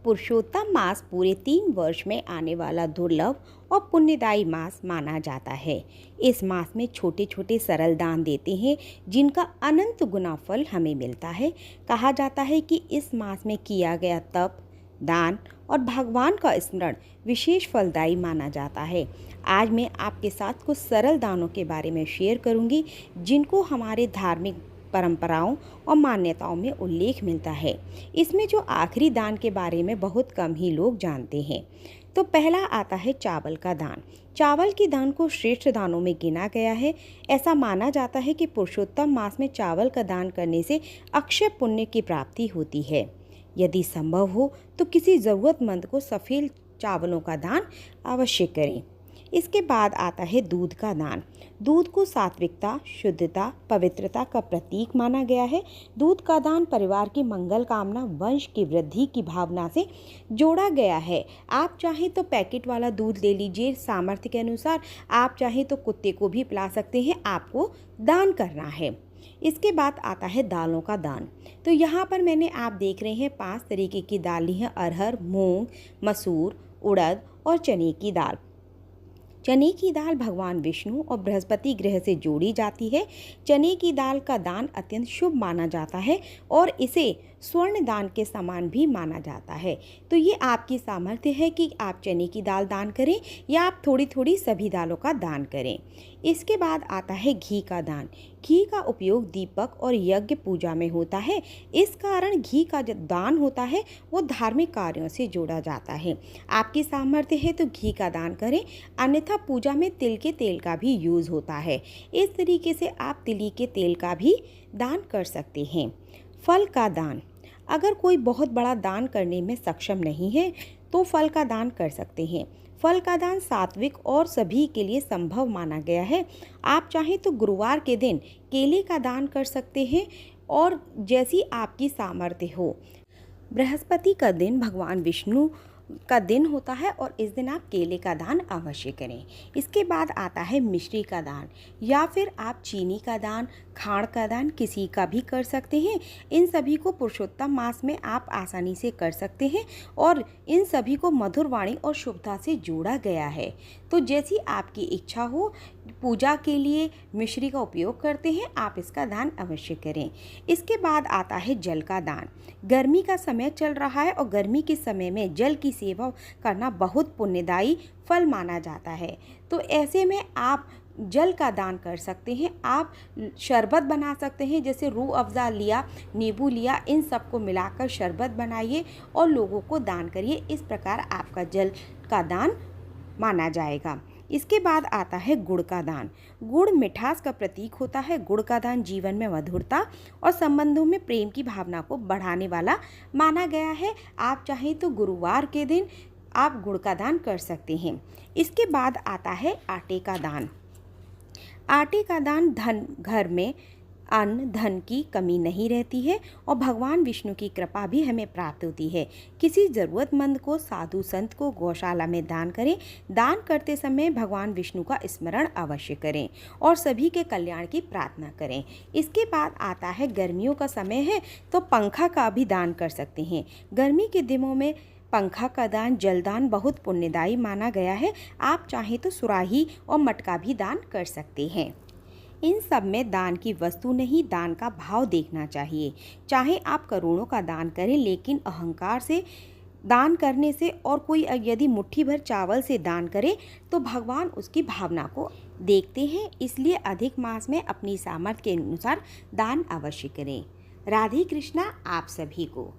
पुरुषोत्तम मास पूरे 3 वर्ष में आने वाला दुर्लभ और पुण्यदायी मास माना जाता है। इस मास में छोटे छोटे सरल दान देते हैं जिनका अनंत गुना फल हमें मिलता है। कहा जाता है कि इस मास में किया गया तप, दान और भगवान का स्मरण विशेष फलदायी माना जाता है। आज मैं आपके साथ कुछ सरल दानों के बारे में शेयर करूंगी जिनको हमारे धार्मिक परंपराओं और मान्यताओं में उल्लेख मिलता है। इसमें जो आखिरी दान के बारे में बहुत कम ही लोग जानते हैं। तो पहला आता है चावल का दान। चावल के दान को श्रेष्ठ दानों में गिना गया है। ऐसा माना जाता है कि पुरुषोत्तम मास में चावल का दान करने से अक्षय पुण्य की प्राप्ति होती है। यदि संभव हो तो किसी ज़रूरतमंद को सफ़ेद चावलों का दान अवश्य करें। इसके बाद आता है दूध का दान। दूध को सात्विकता, शुद्धता, पवित्रता का प्रतीक माना गया है। दूध का दान परिवार की मंगल कामना, वंश की वृद्धि की भावना से जोड़ा गया है। आप चाहें तो पैकेट वाला दूध ले लीजिए, सामर्थ्य के अनुसार। आप चाहें तो कुत्ते को भी पिला सकते हैं, आपको दान करना है। इसके बाद आता है दालों का दान। तो यहाँ पर मैंने आप देख रहे हैं 5 तरीके की दालें हैं। अरहर, मूंग, मसूर, उड़द और चने की दाल। चने की दाल भगवान विष्णु और बृहस्पति ग्रह से जोड़ी जाती है। चने की दाल का दान अत्यंत शुभ माना जाता है और इसे स्वर्ण दान के समान भी माना जाता है। तो ये आपकी सामर्थ्य है कि आप चने की दाल दान करें या आप थोड़ी थोड़ी सभी दालों का दान करें। इसके बाद आता है घी का दान। घी का उपयोग दीपक और यज्ञ पूजा में होता है। इस कारण घी का जो दान होता है वो धार्मिक कार्यों से जोड़ा जाता है। आपकी सामर्थ्य है तो घी का दान करें, अन्यथा पूजा में तिल के तेल का भी यूज़ होता है। इस तरीके से आप तिली के तेल का भी दान कर सकते हैं। फल का दान। अगर कोई बहुत बड़ा दान करने में सक्षम नहीं है तो फल का दान कर सकते हैं। फल का दान सात्विक और सभी के लिए संभव माना गया है। आप चाहें तो गुरुवार के दिन केले का दान कर सकते हैं और जैसी आपकी सामर्थ्य हो। बृहस्पति का दिन भगवान विष्णु का दिन होता है और इस दिन आप केले का दान अवश्य करें। इसके बाद आता है मिश्री का दान, या फिर आप चीनी का दान, खाड़ का दान किसी का भी कर सकते हैं। इन सभी को पुरुषोत्तम मास में आप आसानी से कर सकते हैं और इन सभी को मधुर वाणी और शुभता से जोड़ा गया है। तो जैसी आपकी इच्छा हो, पूजा के लिए मिश्री का उपयोग करते हैं, आप इसका दान अवश्य करें। इसके बाद आता है जल का दान। गर्मी का समय चल रहा है और गर्मी के समय में जल की सेवा करना बहुत पुण्यदायी फल माना जाता है। तो ऐसे में आप जल का दान कर सकते हैं। आप शरबत बना सकते हैं, जैसे रूह अफ़ज़ा लिया, नींबू लिया, इन सबको मिलाकर शरबत बनाइए और लोगों को दान करिए। इस प्रकार आपका जल का दान माना जाएगा। इसके बाद आता है गुड़ का दान। गुड़ मिठास का प्रतीक होता है। गुड़ का दान जीवन में मधुरता और संबंधों में प्रेम की भावना को बढ़ाने वाला माना गया है। आप चाहें तो गुरुवार के दिन आप गुड़ का दान कर सकते हैं। इसके बाद आता है आटे का दान। आटे का दान घर में अन्न धन की कमी नहीं रहती है और भगवान विष्णु की कृपा भी हमें प्राप्त होती है। किसी ज़रूरतमंद को, साधु संत को गौशाला में दान करें। दान करते समय भगवान विष्णु का स्मरण अवश्य करें और सभी के कल्याण की प्रार्थना करें। इसके बाद आता है गर्मियों का समय है तो पंखा का भी दान कर सकते हैं। गर्मी के दिनों में पंखा का दान, जलदान बहुत पुण्यदायी माना गया है। आप चाहें तो सुराही और मटका भी दान कर सकते हैं। इन सब में दान की वस्तु नहीं, दान का भाव देखना चाहिए। चाहे आप करोड़ों का दान करें, लेकिन अहंकार से दान करने से और कोई यदि मुट्ठी भर चावल से दान करे तो भगवान उसकी भावना को देखते हैं। इसलिए अधिक मास में अपनी सामर्थ्य के अनुसार दान अवश्य करें। राधे कृष्णा आप सभी को।